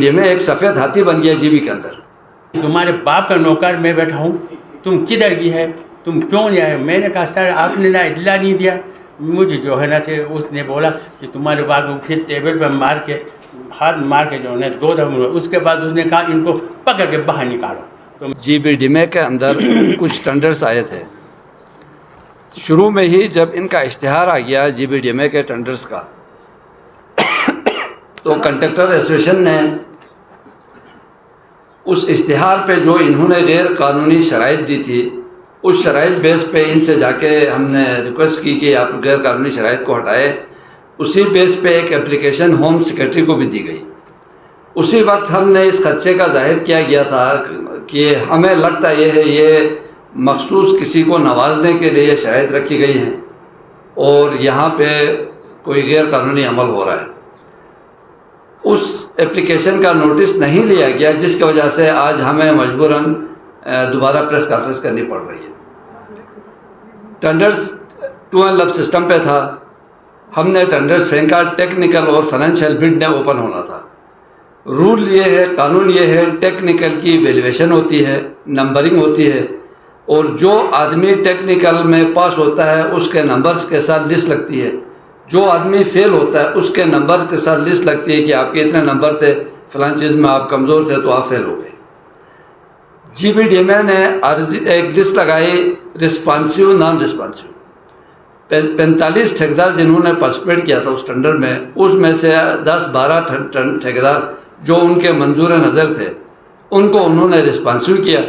یہ میں ایک سفید ہاتھی بن گیا جی بی کے اندر. تمہارے باپ کا نوکر میں بیٹھا ہوں, تم کدھر کی ہے, تم کیوں نہیں آئے؟ میں نے کہا سر آپ نے نہ اطلاع نہیں دیا. مجھے جو ہے نا سے اس نے بولا کہ تمہارے باپ کو پھر ٹیبل پہ مار کے ہاتھ مار کے جو ہے 2 دم. اس کے بعد اس نے کہا ان کو پکڑ کے باہر نکالو. تو جی بی ڈی میں کے اندر کچھ ٹینڈرز آئے تھے. شروع میں ہی جب ان کا اشتہار آ گیا جی بی ڈی میں کے ٹینڈرز کا, تو کنٹریکٹر ایسوسیشن نے اس اشتہار پہ جو انہوں نے غیر قانونی شرائط دی تھی, اس شرائط بیس پہ ان سے جا کے ہم نے ریکویسٹ کی کہ آپ غیر قانونی شرائط کو ہٹائے. اسی بیس پہ ایک اپلیکیشن ہوم سیکریٹری کو بھی دی گئی. اسی وقت ہم نے اس خدشے کا ظاہر کیا گیا تھا کہ ہمیں لگتا یہ ہے یہ مخصوص کسی کو نوازنے کے لیے شرائط رکھی گئی ہیں اور یہاں پہ کوئی غیر قانونی عمل ہو رہا ہے. اس اپلیکیشن کا نوٹس نہیں لیا گیا, جس کی وجہ سے آج ہمیں مجبوراً دوبارہ پریس کانفرنس کرنی پڑ رہی ہے. ٹینڈرز 2 لب سسٹم پہ تھا. ہم نے ٹینڈرز پھینکا, ٹیکنیکل اور فائنینشیل بڈ نے اوپن ہونا تھا. رول یہ ہے, قانون یہ ہے, ٹیکنیکل کی ویلیویشن ہوتی ہے, نمبرنگ ہوتی ہے, اور جو آدمی ٹیکنیکل میں پاس ہوتا ہے اس کے نمبرز کے ساتھ لسٹ لگتی ہے. جو آدمی فیل ہوتا ہے اس کے نمبرز کے ساتھ لسٹ لگتی ہے کہ آپ کے اتنے نمبر تھے, فلاں چیز میں آپ کمزور تھے تو آپ فیل ہو گئے. جی بی ڈی ایم اے نے ایک لسٹ لگائی رسپانسیو نان رسپانسیو. 45 ٹھیکیدار جنہوں نے پارٹیسپیٹ کیا تھا اس ٹینڈر میں, اس میں سے 10-12 ٹھیکیدار جو ان کے منظور نظر تھے ان کو انہوں نے رسپانسیو کیا.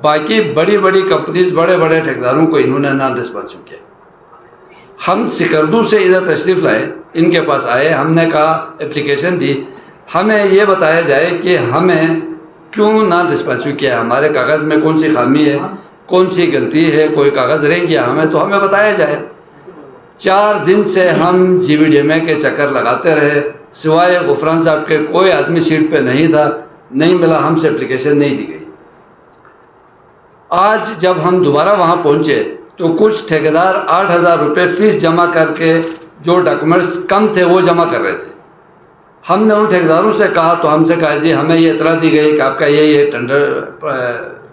باقی بڑی بڑی کمپنیز بڑے بڑے ٹھیکیداروں کو انہوں نے نان رسپانسیو کیا. ہم سکردو سے ادھر تشریف لائے, ان کے پاس آئے, ہم نے کہا اپلیکیشن دی, ہمیں یہ بتایا جائے کہ ہمیں کیوں نان رسپانسیو کیا ہے, ہمارے کاغذ میں کون سی خامی ہے, کون سی غلطی ہے, کوئی کاغذ رہ گیا ہمیں تو ہمیں بتایا جائے. 4 دن سے ہم جی بی ڈی ایم اے کے چکر لگاتے رہے, سوائے غفران صاحب کے کوئی آدمی سیٹ پہ نہیں تھا, نہیں ملا, ہم سے اپلیکیشن نہیں دی گئی. آج جب ہم دوبارہ وہاں پہنچے تو کچھ ٹھیکیدار 8,000 روپے فیس جمع کر کے جو ڈاکومنٹس کم تھے وہ جمع کر رہے تھے. ہم نے ان ٹھیکیداروں سے کہا تو ہم سے کہا جی ہمیں یہ اطلاع دی گئی کہ آپ کا یہ ٹینڈر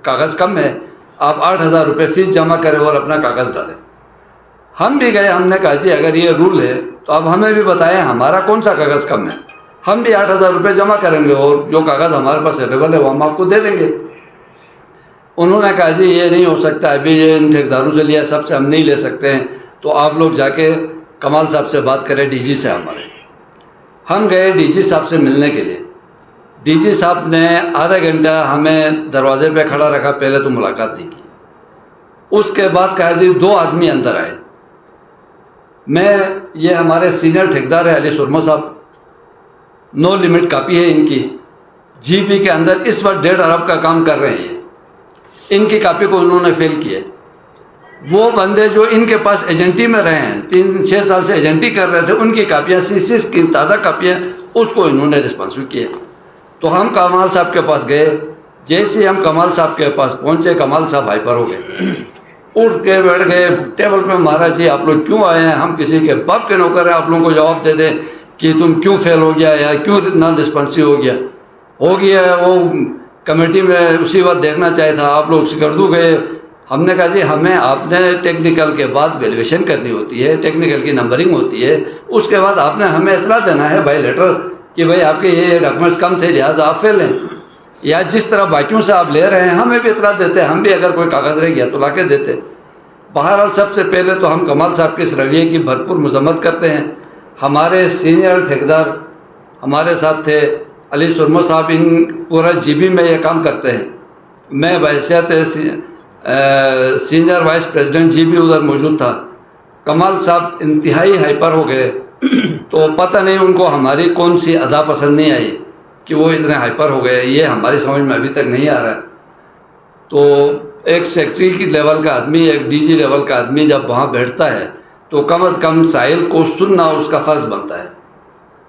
کاغذ کم ہے, آپ 8,000 روپے فیس جمع کریں اور اپنا کاغذ ڈالیں. ہم بھی گئے, ہم نے کہا جی اگر یہ رول ہے تو اب ہمیں بھی بتائیں ہمارا کون سا کاغذ کم ہے, ہم بھی 8,000 روپے جمع کریں گے اور جو کاغذ ہمارے پاس اویلیبل ہے وہ ہم آپ کو دے دیں گے. انہوں نے کہا جی یہ نہیں ہو سکتا, ابھی یہ ان ٹھیکیداروں سے لیا, سب سے ہم نہیں لے سکتے ہیں, تو آپ لوگ جا کے کمال صاحب سے بات کریں, ڈی جی سے ہمارے. ہم گئے ڈی جی صاحب سے ملنے کے لیے. ڈی جی صاحب نے آدھا گھنٹہ ہمیں دروازے پہ کھڑا رکھا, پہلے تو ملاقات نہیں کی. اس کے بعد کہا جی 2 آدمی اندر آئے. یہ ہمارے سینئر ٹھیکیدار ہے علی سرما صاحب, نو لمٹ کاپی ہے ان کی, جی بی کے اندر اس وقت 1.5 ارب کا کام کر رہے ہیں. ان کی کاپی کو انہوں نے فیل کیا. وہ بندے جو ان کے پاس ایجنٹی میں رہے ہیں, 3-6 سال سے ایجنٹی کر رہے تھے, ان کی کاپیاں CC کی تازہ کاپیاں, اس کو انہوں نے رسپانسیو کیا. تو ہم کمال صاحب کے پاس گئے. جیسے ہم کمال صاحب کے پاس پہنچے, کمال صاحب ہائپر ہو گئے, اٹھ کے بیٹھ گئے ٹیبل پہ, مہاراج جی آپ لوگ کیوں آئے ہیں, ہم کسی کے باپ کے نوکر ہیں, آپ لوگوں کو جواب دے دیں کہ تم کیوں فیل ہو گیا یا کیوں نان رسپانسیو ہو گیا. وہ کمیٹی میں اسی وقت دیکھنا چاہیے تھا, آپ لوگ سکردو گئے. ہم نے کہا جی ہمیں آپ نے ٹیکنیکل کے بعد ویلیویشن کرنی ہوتی ہے, ٹیکنیکل کی نمبرنگ ہوتی ہے, اس کے بعد آپ نے ہمیں اطلاع دینا ہے بائی لیٹر کہ بھائی آپ کے یہ ڈاکومنٹس کم تھے لہٰذا آپ فیل ہیں, یا جس طرح باقیوں سے آپ لے رہے ہیں ہمیں بھی اطلاع دیتے, ہم بھی اگر کوئی کاغذ رہ گیا تو لا کے دیتے. بہرحال سب سے پہلے تو ہم کمال صاحب کے اس رویے کی بھرپور مذمت کرتے ہیں. ہمارے سینئر ٹھیکیدار ہمارے ساتھ تھے, علی سرما صاحب ان پورا جی بی میں یہ کام کرتے ہیں, میں بحیثیت senior vice president G B ادھر موجود تھا. کمال صاحب انتہائی ہائپر ہو گئے, تو پتہ نہیں ان کو ہماری کون سی ادا پسند نہیں آئی کہ وہ اتنے ہائپر ہو گئے, یہ ہماری سمجھ میں ابھی تک نہیں آ رہا ہے. تو ایک سیکٹری کی لیول کا آدمی, ایک ڈی جی لیول کا آدمی جب وہاں بیٹھتا ہے تو کم از کم سائل کو سننا اس کا فرض بنتا ہے,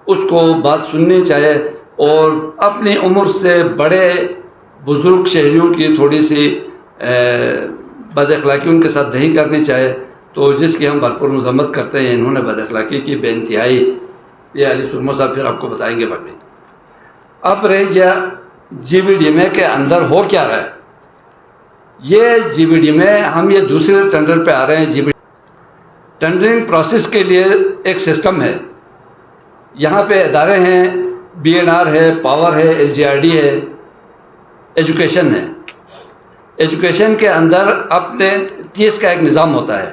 اس کو بات سننی چاہیے, اور اپنی عمر سے بڑے بزرگ شہریوں کی تھوڑی سی بد اخلاقی ان کے ساتھ نہیں کرنی چاہیے, تو جس کی ہم بھرپور مذمت کرتے ہیں. انہوں نے بد اخلاقی کی بے انتہائی, یہ علی سرما صاحب پھر آپ کو بتائیں گے. باقی اب رہ گیا جی بی ڈی ایم اے کے اندر ہو کیا رہا ہے. یہ جی بی ڈی ایم اے ہم یہ دوسرے ٹینڈر پہ آ رہے ہیں. جی بی ٹینڈرنگ پروسیس کے لیے ایک سسٹم ہے. یہاں پہ ادارے ہیں, بی این آر ہے, پاور ہے, ایل جی آر ڈی ہے, ایجوکیشن ہے. ایجوکیشن کے اندر اپنے ٹی ایس کا ایک نظام ہوتا ہے,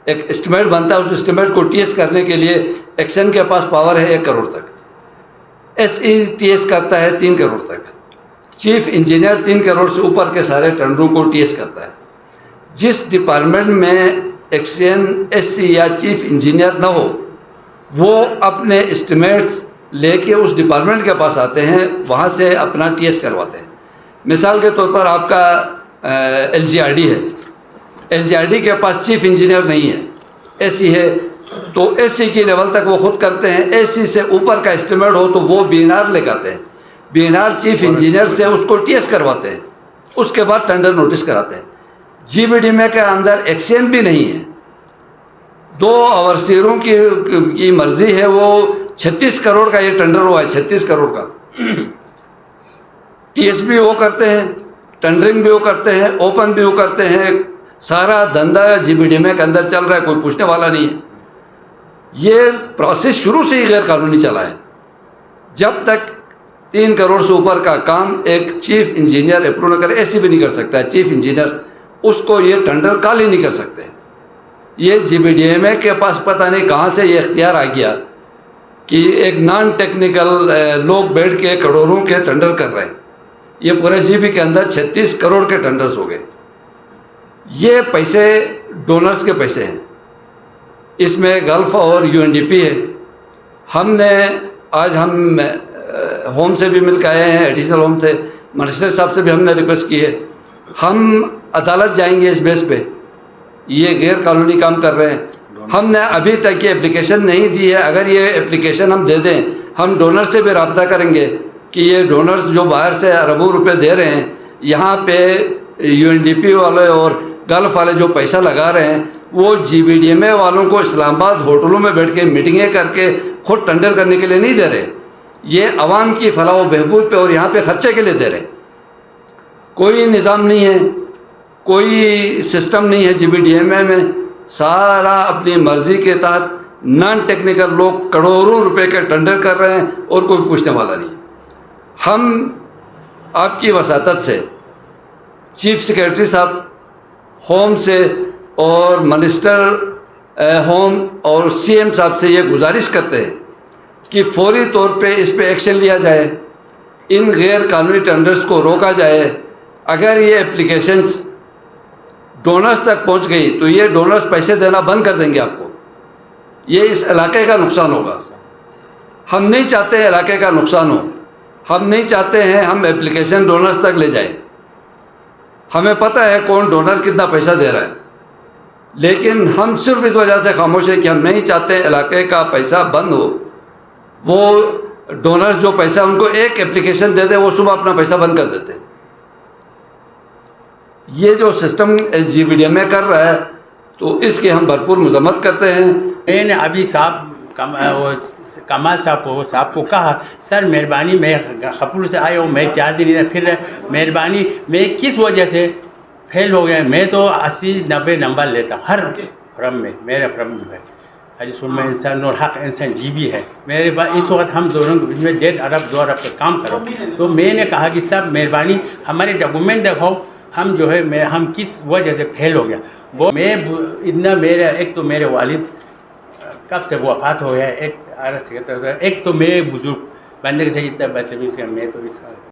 ایک اسٹیمیٹ بنتا ہے. اس اسٹیمیٹ کو ٹی ایس کرنے کے لیے ایکشن کے پاس پاور ہے 1 کروڑ تک, ایس ای ٹی ایس کرتا ہے 3 کروڑ تک, چیف انجینئر 3 کروڑ سے اوپر کے سارے ٹینڈروں کو ٹی ایس کرتا ہے. جس ڈپارٹمنٹ میں ایکشن ایس سی یا چیف انجینئر نہ ہو وہ اپنے اسٹیمیٹس لے کے اس ڈپارٹمنٹ کے پاس آتے ہیں, وہاں سے اپنا ٹی ایس کرواتے ہیں. مثال کے طور پر آپ کا ایل جی آر ڈی ہے, ایل جی آر ڈی کے پاس چیف انجینئر نہیں ہے, اے سی ہے, تو اے سی کی لیول تک وہ خود کرتے ہیں. اے سی سے اوپر کا اسٹیمیٹ ہو تو وہ بی این آر لے کے آتے ہیں, B N R chief engineer سے اس کو ٹی ایس کرواتے ہیں, اس کے بعد ٹینڈر نوٹس کراتے ہیں. جی بی ڈی ایم اے کے اندر ایکشن بھی نہیں ہے. 2 اوورسیئروں کی مرضی ہے, وہ 36 کروڑ کا یہ ٹینڈر ہوا ہے, 36 کروڑ کا. ٹی ایس بھی وہ کرتے ہیں, ٹینڈرنگ بھی وہ کرتے ہیں, اوپن بھی وہ کرتے ہیں. سارا دھندا جی بی ڈی ایم اے کے اندر چل رہا ہے, کوئی پوچھنے والا نہیں ہے. یہ پروسیس شروع سے ہی غیر قانونی چلا ہے. جب تک 3 کروڑ سے اوپر کا کام ایک چیف انجینئر اپروو نہ کرے, ایسی بھی نہیں کر سکتا ہے چیف انجینئر, اس کو یہ ٹینڈر کال ہی نہیں کر سکتے. یہ جی بی ڈی ایم اے کے پاس پتہ نہیں کہاں سے یہ اختیار آ گیا کہ ایک نان ٹیکنیکل لوگ بیٹھ کے کروڑوں کے ٹینڈر کر رہے ہیں. یہ پورے جی بی کے اندر 36 کروڑ کے ٹینڈرز ہو گئے. یہ پیسے ڈونرز کے پیسے ہیں, اس میں گلف اور یو این ڈی پی ہے. ہم نے آج ہم ہوم سے بھی مل کے آئے ہیں, ایڈیشنل ہوم سے, منسٹر صاحب سے بھی ہم نے ریکویسٹ کی ہے. ہم عدالت جائیں گے اس بیس پہ, یہ غیر قانونی کام کر رہے ہیں. ہم نے ابھی تک یہ اپلیکیشن نہیں دی ہے. اگر یہ اپلیکیشن ہم دے دیں, ہم ڈونر سے بھی رابطہ کریں گے کہ یہ ڈونرز جو باہر سے اربوں روپے دے رہے ہیں, یہاں پہ یو این ڈی پی والے اور گلف والے جو پیسہ لگا رہے ہیں, وہ جی بی ڈی ایم اے والوں کو اسلام آباد ہوٹلوں میں بیٹھ کے میٹنگیں کر کے خود ٹینڈر کرنے کے لیے نہیں دے رہے. یہ عوام کی فلاح و بہبود پہ اور یہاں پہ خرچے کے لیے دے رہے. کوئی نظام نہیں ہے, کوئی سسٹم نہیں ہے جی بی ڈی ایم اے میں. سارا اپنی مرضی کے تحت نان ٹیکنیکل لوگ کروڑوں روپے کے ٹینڈر کر رہے ہیں اور کوئی پوچھنے والا نہیں. ہم آپ کی وساطت سے چیف سیکریٹری صاحب ہوم سے اور منسٹر ہوم اور سی ایم صاحب سے یہ گزارش کرتے ہیں کہ فوری طور پہ اس پہ ایکشن لیا جائے, ان غیر قانونی ٹینڈرز کو روکا جائے. اگر یہ اپلیکیشنز ڈونرز تک پہنچ گئی تو یہ ڈونرز پیسے دینا بند کر دیں گے آپ کو. یہ اس علاقے کا نقصان ہوگا. ہم نہیں چاہتے علاقے کا نقصان ہو. ہم نہیں چاہتے ہیں ہم اپلیکیشن ڈونرز تک لے جائیں. ہمیں پتہ ہے کون ڈونر کتنا پیسہ دے رہا ہے, لیکن ہم صرف اس وجہ سے خاموش ہیں کہ ہم نہیں چاہتے علاقے کا پیسہ بند ہو. وہ ڈونرز جو پیسہ ان کو ایک اپلیکیشن دے دے, وہ صبح اپنا پیسہ بند کر دیتے. یہ جو system G B D M A کر رہا ہے تو اس کی ہم بھرپور مذمت کرتے ہیں. میں نے ابھی کمال صاحب کو کہا, سر مہربانی میں خپور سے آیا ہوں, میں 4 دن پھر مہربانی میں کس وجہ سے فیل ہو گیا. میں تو 80-90 نمبر لیتا ہوں ہر فرم میں. میرا فرم جو ہے حدیث میں انسان اور حق انسان جی بھی ہے. میرے پاس اس وقت ہم دونوں کے بیچ میں 1.5 ارب 2 ارب کا کام کرو. تو میں نے کہا کہ صاحب مہربانی ہمارے ڈاکومنٹ دکھاؤ, ہم جو ہے ہم کس وجہ سے فیل ہو گیا. وہ میں اتنا ایک تو میرے والد کب سے وفات ہو گیا, ایک تو میں بزرگ بندے سے اتنا بدتمیز کیا. میں تو اس